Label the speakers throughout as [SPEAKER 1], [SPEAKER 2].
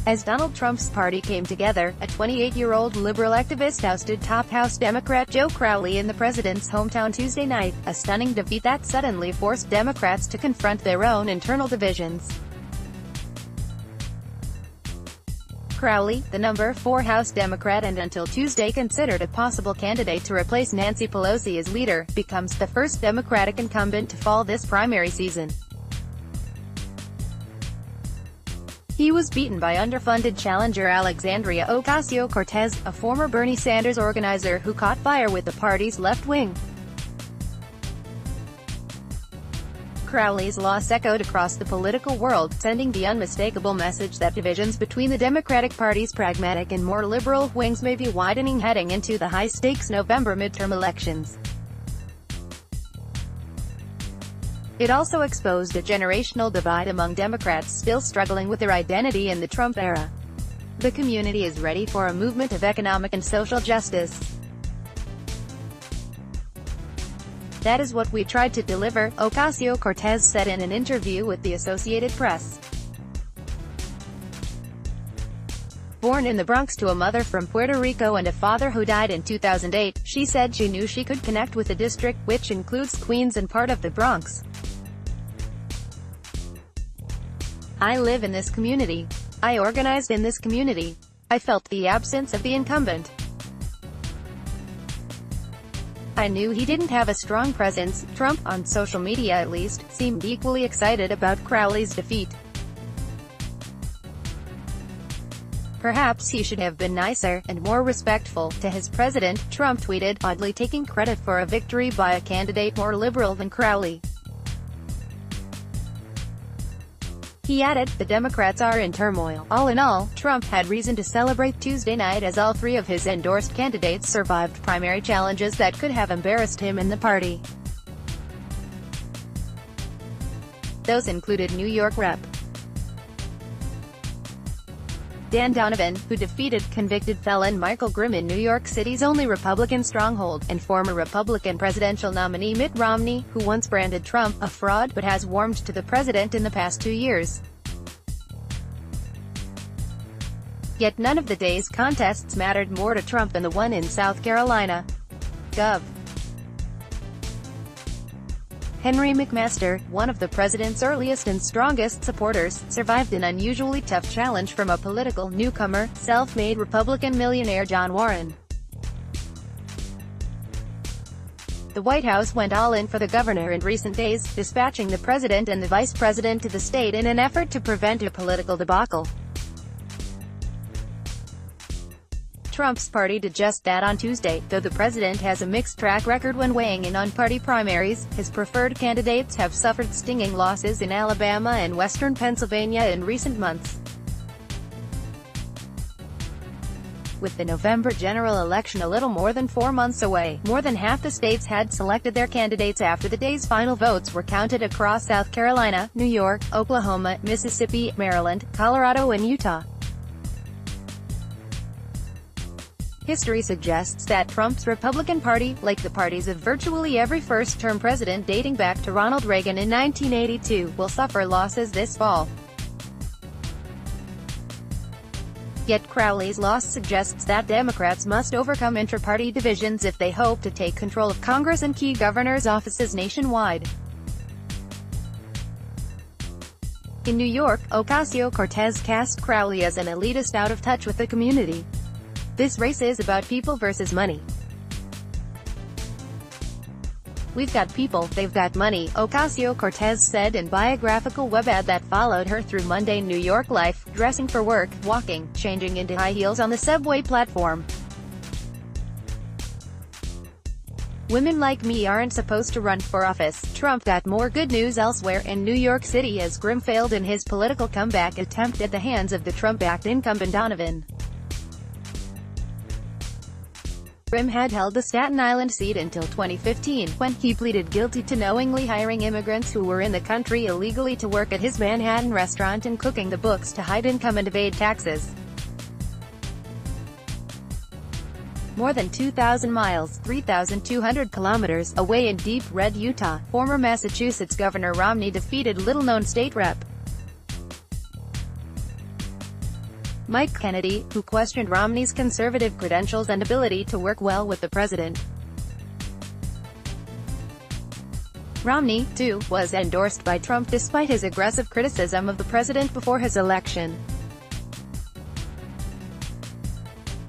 [SPEAKER 1] As Donald Trump's party came together, a 28-year-old liberal activist ousted top House Democrat Joe Crowley in the president's hometown Tuesday night, a stunning defeat that suddenly forced Democrats to confront their own internal divisions. Crowley, the number 4 House Democrat and until Tuesday considered a possible candidate to replace Nancy Pelosi as leader, becomes the first Democratic incumbent to fall this primary season. He was beaten by underfunded challenger Alexandria Ocasio-Cortez, a former Bernie Sanders organizer who caught fire with the party's left wing. Crowley's loss echoed across the political world, sending the unmistakable message that divisions between the Democratic Party's pragmatic and more liberal wings may be widening heading into the high-stakes November midterm elections. It also exposed a generational divide among Democrats still struggling with their identity in the Trump era. The community is ready for a movement of economic and social justice. That is what we tried to deliver, Ocasio-Cortez said in an interview with the Associated Press. Born in the Bronx to a mother from Puerto Rico and a father who died in 2008, she said she knew she could connect with the district, which includes Queens and part of the Bronx. I live in this community. I organized in this community. I felt the absence of the incumbent. I knew he didn't have a strong presence. Trump, on social media at least, seemed equally excited about Crowley's defeat. Perhaps he should have been nicer, and more respectful, to his president, Trump tweeted, oddly taking credit for a victory by a candidate more liberal than Crowley. He added, the Democrats are in turmoil. All in all, Trump had reason to celebrate Tuesday night as all 3 of his endorsed candidates survived primary challenges that could have embarrassed him in the party. Those included New York Rep. Dan Donovan, who defeated convicted felon Michael Grimm in New York City's only Republican stronghold, and former Republican presidential nominee Mitt Romney, who once branded Trump a fraud but has warmed to the president in the past 2 years. Yet none of the day's contests mattered more to Trump than the one in South Carolina. Gov. Henry McMaster, one of the president's earliest and strongest supporters, survived an unusually tough challenge from a political newcomer, self-made Republican millionaire John Warren. The White House went all in for the governor in recent days, dispatching the president and the vice president to the state in an effort to prevent a political debacle. Trump's party did just that on Tuesday, though the president has a mixed track record when weighing in on party primaries. His preferred candidates have suffered stinging losses in Alabama and western Pennsylvania in recent months. With the November general election a little more than 4 months away, more than half the states had selected their candidates after the day's final votes were counted across South Carolina, New York, Oklahoma, Mississippi, Maryland, Colorado and Utah. History suggests that Trump's Republican Party, like the parties of virtually every first-term president dating back to Ronald Reagan in 1982, will suffer losses this fall. Yet Crowley's loss suggests that Democrats must overcome intra-party divisions if they hope to take control of Congress and key governors' offices nationwide. In New York, Ocasio-Cortez cast Crowley as an elitist out of touch with the community. This race is about people versus money. We've got people, they've got money, Ocasio-Cortez said in biographical web ad that followed her through mundane New York life, dressing for work, walking, changing into high heels on the subway platform. Women like me aren't supposed to run for office. Trump got more good news elsewhere in New York City as Grimm failed in his political comeback attempt at the hands of the Trump-backed incumbent Donovan. Grimm had held the Staten Island seat until 2015, when he pleaded guilty to knowingly hiring immigrants who were in the country illegally to work at his Manhattan restaurant and cooking the books to hide income and evade taxes. More than 2,000 miles, 3,200 kilometers, away in deep red Utah, former Massachusetts Governor Romney defeated little-known state rep. Mike Kennedy, who questioned Romney's conservative credentials and ability to work well with the president. Romney, too, was endorsed by Trump despite his aggressive criticism of the president before his election.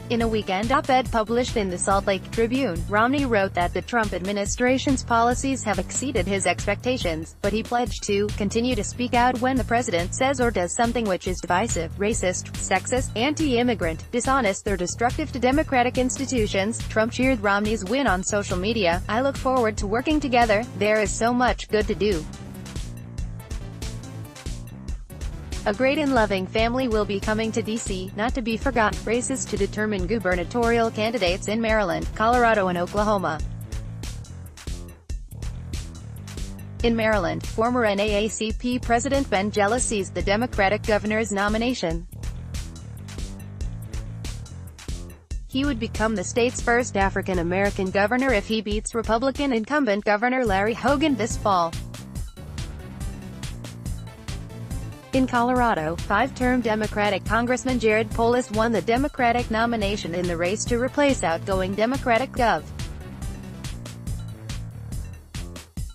[SPEAKER 1] In a weekend op-ed published in the Salt Lake Tribune, Romney wrote that the Trump administration's policies have exceeded his expectations, but he pledged to continue to speak out when the president says or does something which is divisive, racist, sexist, anti-immigrant, dishonest or destructive to democratic institutions. Trump cheered Romney's win on social media. "I look forward to working together. There is so much good to do. A great and loving family will be coming to D.C., not to be forgotten." Races to determine gubernatorial candidates in Maryland, Colorado and Oklahoma. In Maryland, former NAACP President Ben Jella seized the Democratic governor's nomination. He would become the state's first African-American governor if he beats Republican incumbent Governor Larry Hogan this fall. In Colorado, five-term Democratic Congressman Jared Polis won the Democratic nomination in the race to replace outgoing Democratic Gov.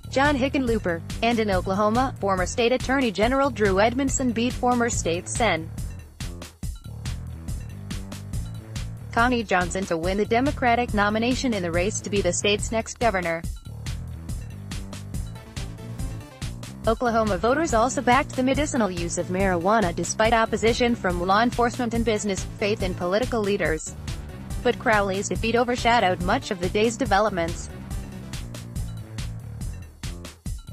[SPEAKER 1] John Hickenlooper. And in Oklahoma, former State Attorney General Drew Edmondson beat former State Sen. Connie Johnson to win the Democratic nomination in the race to be the state's next governor. Oklahoma voters also backed the medicinal use of marijuana despite opposition from law enforcement and business, faith and political leaders. But Crowley's defeat overshadowed much of the day's developments.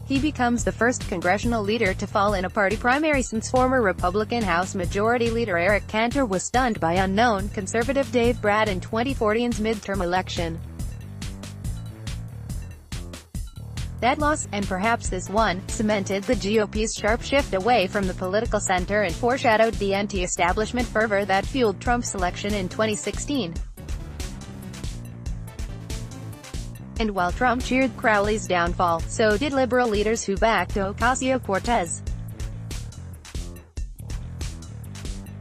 [SPEAKER 1] He becomes the first congressional leader to fall in a party primary since former Republican House Majority Leader Eric Cantor was stunned by unknown conservative Dave Brad in 2014's midterm election. That loss, and perhaps this one, cemented the GOP's sharp shift away from the political center and foreshadowed the anti-establishment fervor that fueled Trump's election in 2016. And while Trump cheered Crowley's downfall, so did liberal leaders who backed Ocasio-Cortez.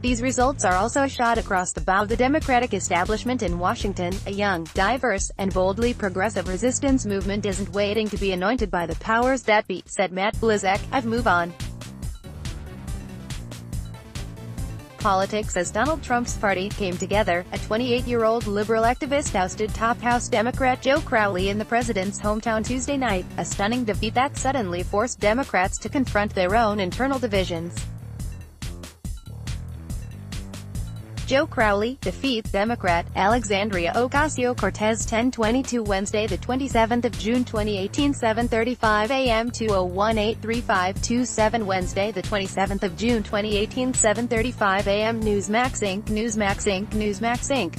[SPEAKER 1] These results are also a shot across the bow. The Democratic establishment in Washington, a young, diverse, and boldly progressive resistance movement, isn't waiting to be anointed by the powers that be, said Matt Blizek. "I've moved on." Politics as Donald Trump's party came together. A 28-year-old liberal activist ousted top House Democrat Joe Crowley in the president's hometown Tuesday night, a stunning defeat that suddenly forced Democrats to confront their own internal divisions. Joe Crowley defeats Democrat Alexandria Ocasio-Cortez 10-22 Wednesday, the 27th of June 2018, 7:35 a.m. 201-835-27 Wednesday, the 27th of June 2018, 7:35 a.m. Newsmax Inc. Newsmax Inc. Newsmax Inc.